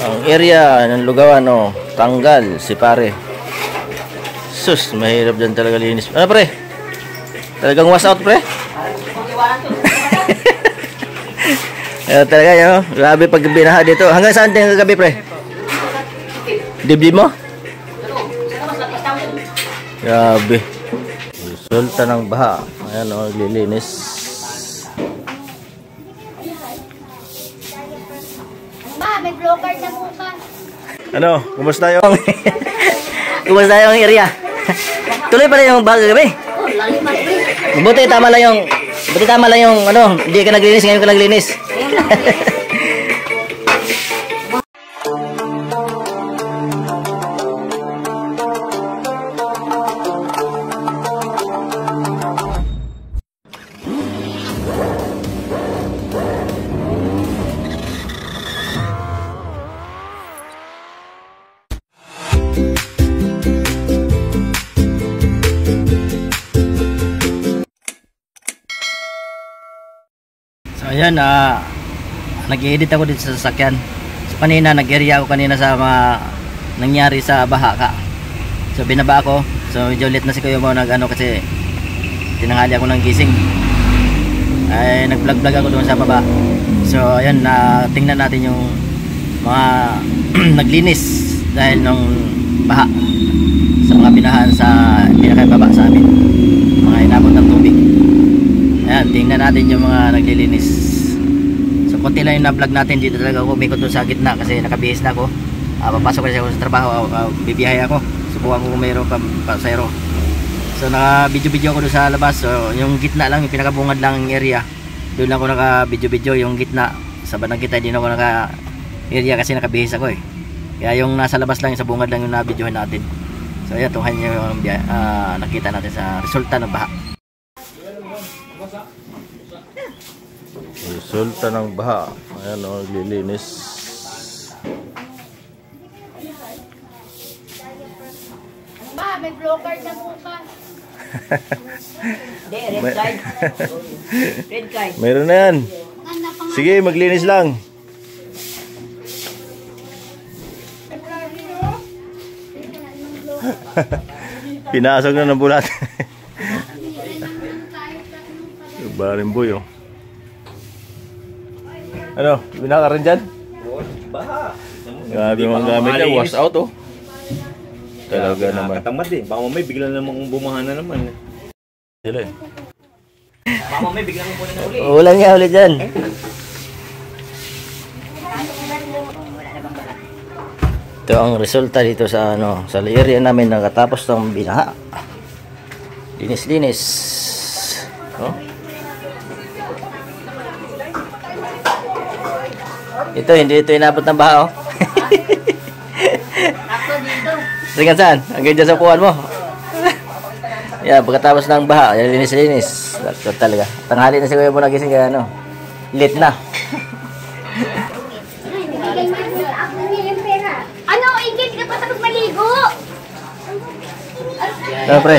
Ang area ng Lugawan, oh, tanggal si pare. Sus, mahirap dyan talaga linis. Ano pre? Talagang wash out pre? Talaga yun, grabe pag binaha dito. Hanggang saan din kagabi pre? Dibdib mo? Grabe. Resulta ng baha. Ayan o, lilinis. Ma, may blocker na mukha. Ano? Kumusta yung kumusta yung area? Tuloy pa rin yung baha kagabi? Buti tama lang yung ano, hindi ka naglinis, ngayon ka naglinis. So ayan, nag-edit ako dito sa sasakyan. So kanina, nag-area ako kanina sa nangyari sa baha ka. So binaba ako. So medyo late na si Kuya mo nag-ano kasi tinanghali ako ng gising. Ay nag-vlog ako doon sa baba. So ayan, tingnan natin yung mga naglinis dahil nung baha sa mga binahan sa pinakababa sa amin, mga inabot ng tubig. Ayan, tingnan natin yung mga naglilinis. So konti lang yung na-vlog natin. Dito talaga ako umikot doon sa gitna kasi nakabihis na ako. Papasok kasi ako sa trabaho, bibiyahe ako. Subukan ko kung mayroon pa pasayro. So naka-video-video ako doon sa labas. So yung gitna lang, yung pinakabungad lang yung area, doon lang ako naka-video-video. Yung gitna, sa bandang kita, hindi na ako naka-area kasi nakabihis ako eh. Kaya yung nasa labas lang, yung sa bungad lang yung na-videohan natin. So ayan, tunghan nyo yung nakita natin sa resulta ng baha. Resulta ng baha. Ayan o, lilinis. Ma, may blocker na mukha. Red card. Red card. Mayroon na yan. Sige, maglinis lang. Pinasok na ng bulat. Barimboy oh. Ano? Binaka rin dyan? Baha. Grabe mga gamit niya. Wash out oh. Talaga naman. Katamad eh. Baka mamay bigla namang bumaha na naman. Sila eh. Baka mamay bigla namang punin na uli. Ulan nga ulit dyan. Ito ang resulta dito sa ano, sa area namin nakatapos ng binaha. Linis-linis. Oh. Ito, hindi ito inabot ng baha, oh. Ringan saan? Hanggang dyan sa upuan mo. Yan, pagkatapos ng baha, yan, linis-linis. Talaga. Tanghali na si Kuya mo nagising kaya, ano, late na. Ano, ingit ka pa tapos maligo? Ano, pre?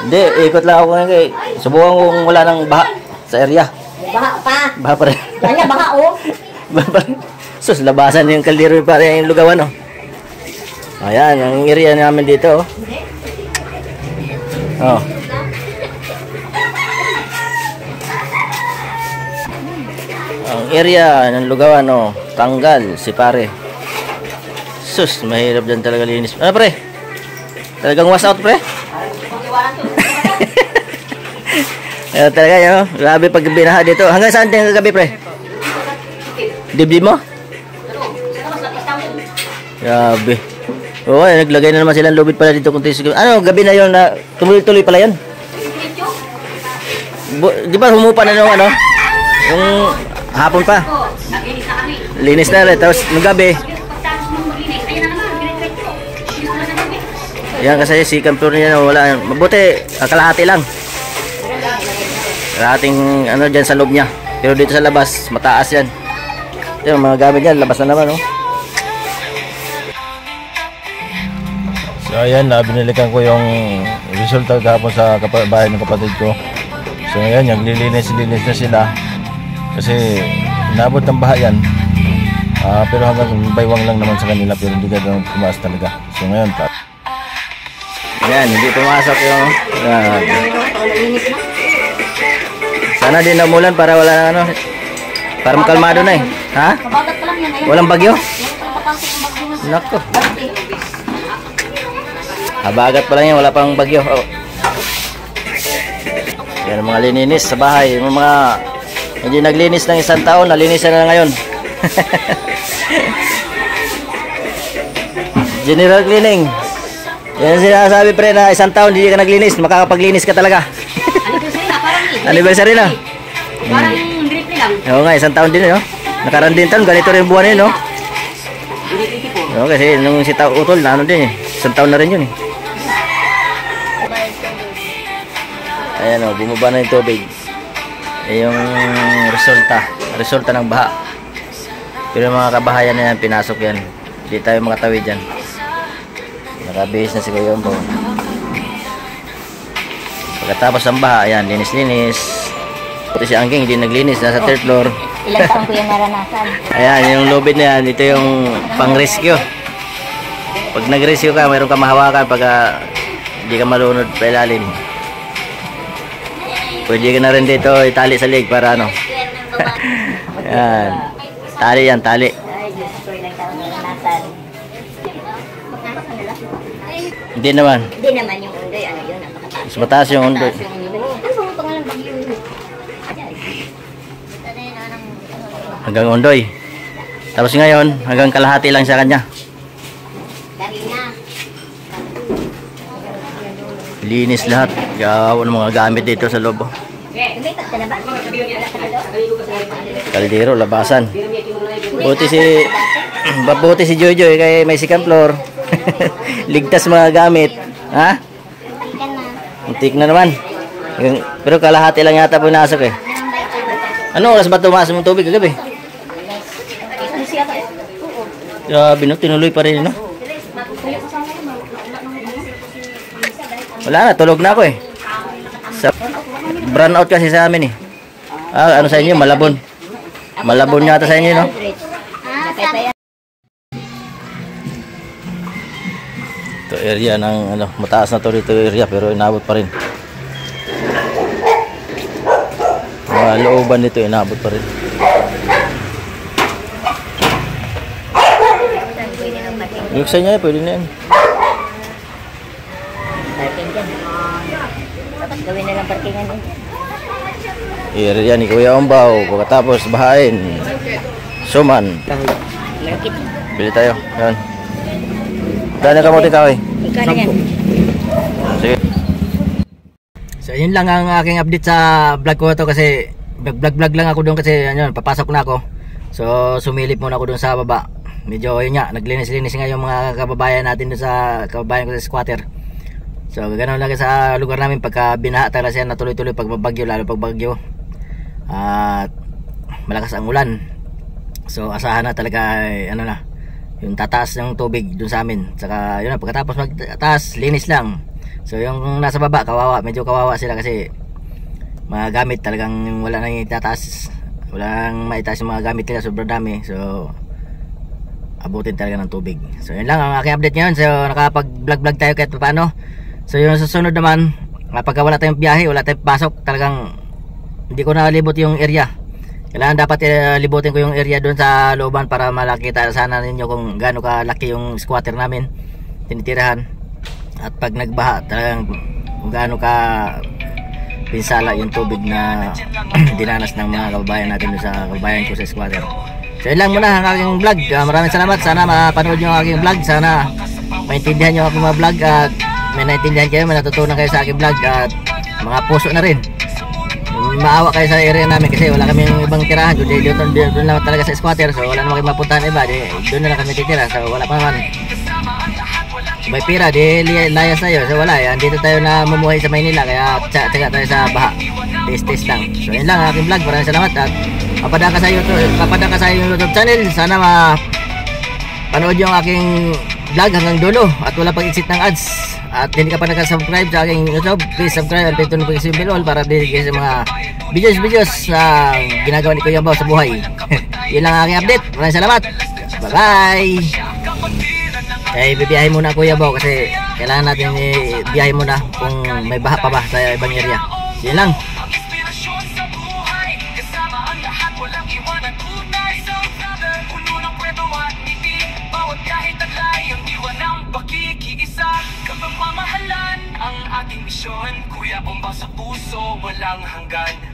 Hindi, ikot lang ako ngayon kay. Subukan kung wala ng baha sa area. Baha pa. Baha pa rin. Kanya baha oh. Sus, labasan yung kaldero para yung Lugawan oh. Ayan, ang area namin dito oh. Ang area ng Lugawan oh, tanggal si pare. Sus, mahirap dyan talaga linis. Ano pre? Talagang wash out pre? Talaga yun, grabe pag binaha dito. Hanggang saan din kagabi pre? Dibdib mo? Grabe. Oo, naglagay na naman silang lubid pala dito. Ano, gabi na yun na tuloy-tuloy pala yun? Di ba humupa na nung ano? Yung hapon pa. Linis na rin. Tapos nung gabi. Yan kasi si campur niya wala. Mabuti, kalahati lang. Kalahating ano dyan sa loob niya. Pero dito sa labas, mataas yan. Yung mga gamit yan, labas na naman oh. So ayan, binilikan ko yung resulta kahapon sa bahay ng kapatid ko. So ayan, naglilinis na sila. Kasi inabot ng baha yan. Pero hanggang baywang lang naman sa kanila, pero hindi ka ganun tumaas talaga. So ngayon, Ayan, hindi pumasok yung... Sana din na umulan para wala na ano. Para makalmado na eh. Ha? Kabagat pa lang yan eh. Walang bagyo? Papasok ang bagyo. Nako. Habagat pa lang yan, wala pang bagyo. Oh. Yan ang mga lininis sa bahay. Yung mga hindi naglinis ng isang taon, nalinisan na ngayon. General cleaning. Yan sinasabi pre na isang taon hindi ka naglinis, makakapaglinis ka talaga. Anniversary na. Parang briefly lang. Oo nga, isang taon din, no? Nakaraan din taon, ganito rin buwan yun, no? Oo, kasi nung si Tao Utol, na ano din eh. Isang taon na rin yun eh. Ayan o, bumaba na yung tubig. Yung resulta ng baha. Pero mga kabahayan na yan, pinasok yan. Hindi tayo makatawid dyan. Nakabihis na si Kuya Ombo. Pagkatapos ng baha, ayan, linis-linis. Puti si Angking, hindi naglinis, nasa third floor. Ilang taon ko yung naranasan. Ayan, yung lubid na yan, ito yung pang-rescue. Pag nag-rescue ka, mayroon ka mahawakan pagka hindi ka malunod pa ilalim. Pwede ka na rin dito itali sa leg para ano. Ayan. Tali yan, tali. Ay, Diyos ko, ilang taon naranasan. Hindi naman. Hindi naman yung undoy, ano yun, napakataas. Mas mataas yung undoy. Ano ba ang pangalan bagyo yun? Hanggang undoy. Tapos ngayon, hanggang kalahati lang sa kanya. Linis lahat. Gawa ng mga gamit dito sa loob. Kaldero, labasan. Buti si Jojo kay may second floor. Ligtas mga gamit. Ha? Muntik na naman. Pero kalahati lang yata pinasok eh. Ano oras ba tumaas ng tubig kagabi? Grabe no, tinuloy pa rin no. Wala na, tulog na ako eh. Brown out kasi sa amin eh. Ano sa inyo? Malabon. Malabon yata sa inyo no? Ito area ng ano, mataas na to dito area pero inabot pa rin. Mga looban dito inabot pa rin. Buksan niya, pwede na yan. Parking dyan. Dapat gawin na lang parkingan din. Area ni Kuya Ombaw. Pagkatapos bahain. Suman. Market. Bili tayo. Yan. Dahil na kamote ka eh. Ikaw na yan. Sige. So yun lang ang aking update sa vlog ko to kasi vlog lang ako doon kasi ano, papasok na ako. So sumilip muna ako doon sa baba. Medyo yun nga, naglinis-linis nga yung mga kababayan natin doon sa kababayan ko sa squatter. So ganoon lang sa lugar namin pagka binaha talaga siya na tuloy-tuloy pag bagyo, lalo pag bagyo. At malakas ang ulan. So asahan na talaga ano na, yung tataas ng tubig doon sa amin. Saka yun na, pagkatapos magtaas, linis lang. So yung nasa baba, kawawa, medyo kawawa sila kasi mga gamit talagang wala nang itataas. Walang maitaas yung mga gamit nila, sobrang dami. So abutin talaga ng tubig. So yun lang ang aking update ngayon. So nakapag-vlog tayo kahit paano. So yung susunod naman, pagka wala tayong biyahe, wala tayong pasok, talagang hindi ko nalibot yung area. Kailangan dapat libutin ko yung area doon sa looban para malakita sana ninyo kung gaano kalaki yung squatter namin tinitirahan. At pag nagbaha, talagang kung gaano ka pinsala yung tubig na dinanas ng mga kababayan natin doon sa kababayan ko sa squatter. So yun lang muna ang aking vlog. Maraming salamat. Sana mapanood nyo ang aking vlog. Sana maintindihan nyo ang aking mga vlog. At may naintindihan kayo, may natutunan kayo sa aking vlog. At mga puso na rin. Maawa kayo sa area namin kasi wala kami ibang tirahan. Doon lang talaga sa squatter. So wala naman kayo mapuntahan iba. Doon na lang kami titira. So wala pa naman. May pira, di layas tayo. So wala, dito tayo na mumuhay sa Maynila. Kaya tsaga tayo sa baha. Taste lang. So yun lang ang aking vlog. Maraming salamat. At kapadaan ka sa YouTube channel. Sana panood yung aking vlog hanggang dulo at wala pang exit ng ads. At hindi ka pa nag-subscribe sa aking YouTube, please subscribe at pinto notification bell para update kayo sa mga videos na ginagawa ni Kuya Ombaw sa buhay. Yun lang ang aking update. Maraming salamat. Bye-bye! Eh, bibiyahe muna Kuya Bo kasi kailangan natin ibiyahe muna kung may baha pa ba sa ibang area. Yun lang. Ang ating misyon, Kuya Bomba sa puso, walang hanggan.